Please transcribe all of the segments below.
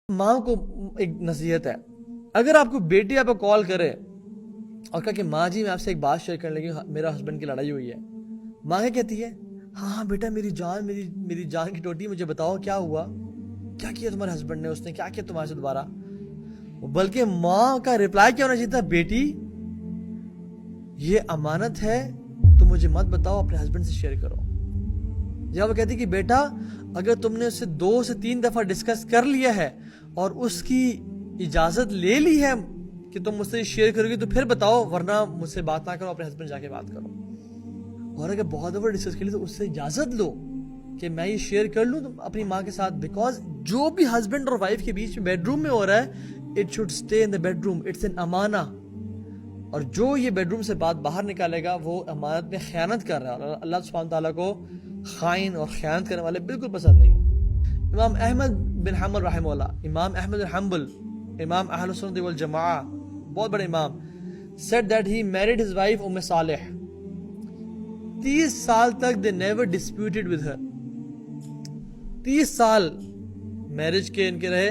ماں کو ایک نصیحت ہے، اگر آپ کو بیٹی آپ کو کال کرے اور کہا کہ ماں جی میں آپ سے ایک بات شیئر کرنے لگی، میرا ہسبینڈ کی لڑائی ہوئی ہے، ماں کیا کہتی ہے؟ ہاں بیٹا میری جان کی ٹوٹی، مجھے بتاؤ کیا ہوا، کیا کیا تمہارے ہسبینڈ نے، اس نے کیا کیا تمہارے سے دوبارہ؟ بلکہ ماں کا ریپلائی کیا ہونا چاہیے تھا؟ بیٹی یہ امانت ہے، تو مجھے مت بتاؤ، اپنے ہسبینڈ سے شیئر کرو۔ یا وہ کہتی کہ بیٹا اگر تم نے اس سے 2 سے 3 دفعہ ڈسکس کر لیا ہے اور اس کی اجازت لے لی ہے کہ تم مجھ سے شیئر کرو گی تو پھر بتاؤ، ورنہ مجھ سے بات نہ کرو، اپنے ہسبینڈ جا کے بات کرو۔ اور اگر بہت دفعہ ڈسکس کر لی تو اس سے اجازت لو کہ میں یہ شیئر کر لوں اپنی ماں کے ساتھ، بیکاز جو بھی ہسبینڈ اور وائف کے بیچ میں بیڈ روم میں ہو رہا ہے it should stay in the bedroom, it's an امانہ، اور جو یہ بیڈ روم سے بات باہر نکالے گا وہ امانت میں خیانت کر رہا ہے، اور اللہ سبحانہ تعالیٰ کو خائن اور خیانت کرنے والے بالکل پسند نہیں ہے۔ امام احمد بن حنبل رحمہ اللہ، امام احمد بن حنبل، امام اہل سنت والجماعہ، بہت بڑے امام، said that he married his wife ام صالح، 30 سال تک they never disputed with her، 30 سال میرج کے ان کے رہے،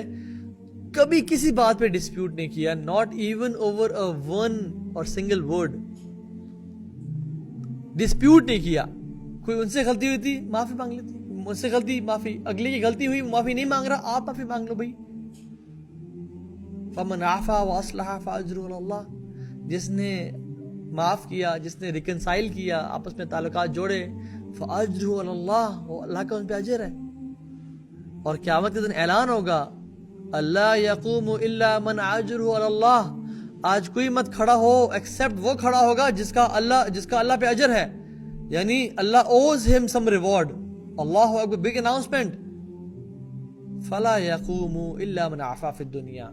کبھی کسی بات پہ ڈسپیوٹ نہیں کیا، not even over a one or single word، dispute نہیں کیا۔ کوئی ان سے غلطی ہوئی تھی معافی مانگ لیتی، مجھ سے غلطی معافی، اگلے کی غلطی ہوئی معافی نہیں مانگ رہا، آپ معافی مانگ لو بھائی۔ فمن عفا واصلح فاجرہ علی اللہ، جس نے معاف کیا، جس نے ریکنسائل کیا، آپس میں تعلقات جوڑے، فاجرہ علی اللہ، وہ اللہ کا ان پہ اجر ہے۔ اور قیامت کے دن اعلان ہوگا اللہ یقوم الا من اجرہ علی اللہ، آج کوئی مت کھڑا ہو ایکسپٹ وہ کھڑا ہوگا جس کا اللہ پہ اجر ہے، یعنی اللہ owes him some reward۔ اللہ اکبر، بگ اناؤنسمنٹ، فلا یقوم الا من عفا فی الدنیا،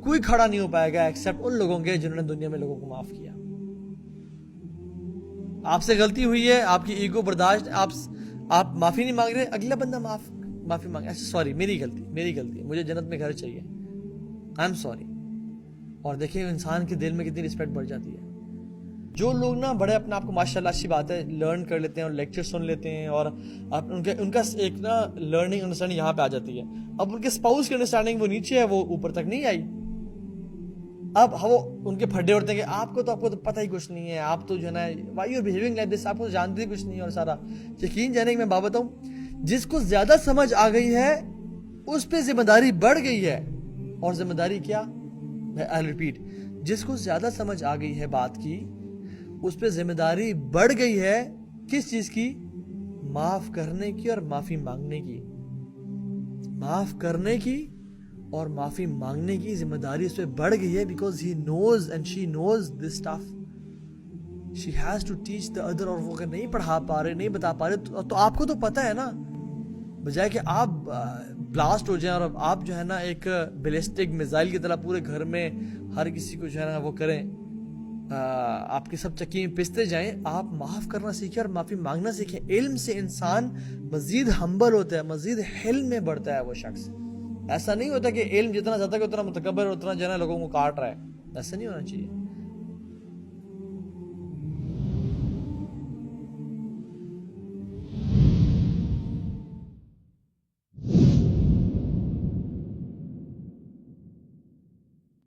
کوئی کھڑا نہیں ہو پائے گا ایکسپٹ ان لوگوں کے جنہوں نے دنیا میں لوگوں کو معاف کیا۔ آپ سے غلطی ہوئی ہے، آپ کی ایگو برداشت، آپ معافی نہیں مانگ رہے، اگلا بندہ معافی مانگے، سوری میری غلطی، مجھے جنت میں گھر چاہیے، آئی ایم سوری۔ اور دیکھیں انسان کے دل میں کتنی رسپیکٹ بڑھ جاتی ہے۔ جو لوگ نا بڑے اپنے آپ کو ماشاءاللہ اچھی بات ہے لرن کر لیتے ہیں اور لیکچر سن لیتے ہیں، اور ان کا ایک نا لرننگ انڈرسٹینڈنگ یہاں پہ آ جاتی ہے، اب ان کے اسپاؤس کی انڈرسٹینڈنگ وہ نیچے ہے، وہ اوپر تک نہیں آئی، اب وہ ان کے پھڈے اڑتے ہیں کہ آپ کو تو پتہ ہی کچھ نہیں ہے، آپ تو جو ہے نا why you behaving like this, آپ کو جانتے ہی کچھ نہیں ہے، اور سارا یقین جانے کہ میں بات بتاؤں، جس کو زیادہ سمجھ آ گئی ہے اس پہ ذمہ داری بڑھ گئی ہے، اور ذمہ داری کیا؟ آئی ریپیٹ، جس کو زیادہ سمجھ آ گئی ہے بات کی اس پہ ذمہ داری بڑھ گئی ہے، کس چیز کی؟ معاف کرنے کی اور معافی مانگنے کی، معاف کرنے کی اور معافی مانگنے کی ذمہ داری اس پہ بڑھ گئی ہے، because he knows and she knows this stuff, she has to teach the other, اور وہ اگر نہیں پڑھا پا رہے، نہیں بتا پا رہے تو آپ کو تو پتہ ہے نا، بجائے کہ آپ بلاسٹ ہو جائیں اور آپ جو ہے نا ایک بیلسٹک میزائل کی طرح پورے گھر میں ہر کسی کو جو ہے نا وہ کریں، آپ کی سب چکی میں پستے جائیں، آپ معاف کرنا سیکھیں اور معافی مانگنا سیکھیں۔ علم سے انسان مزید ہمبل ہوتا ہے، مزید حلم میں بڑھتا ہے وہ شخص، ایسا نہیں ہوتا کہ علم جتنا زیادہ کہ اتنا متکبر اور اتنا جو ہے نا لوگوں کو کاٹ رہا ہے، ایسا نہیں ہونا چاہیے۔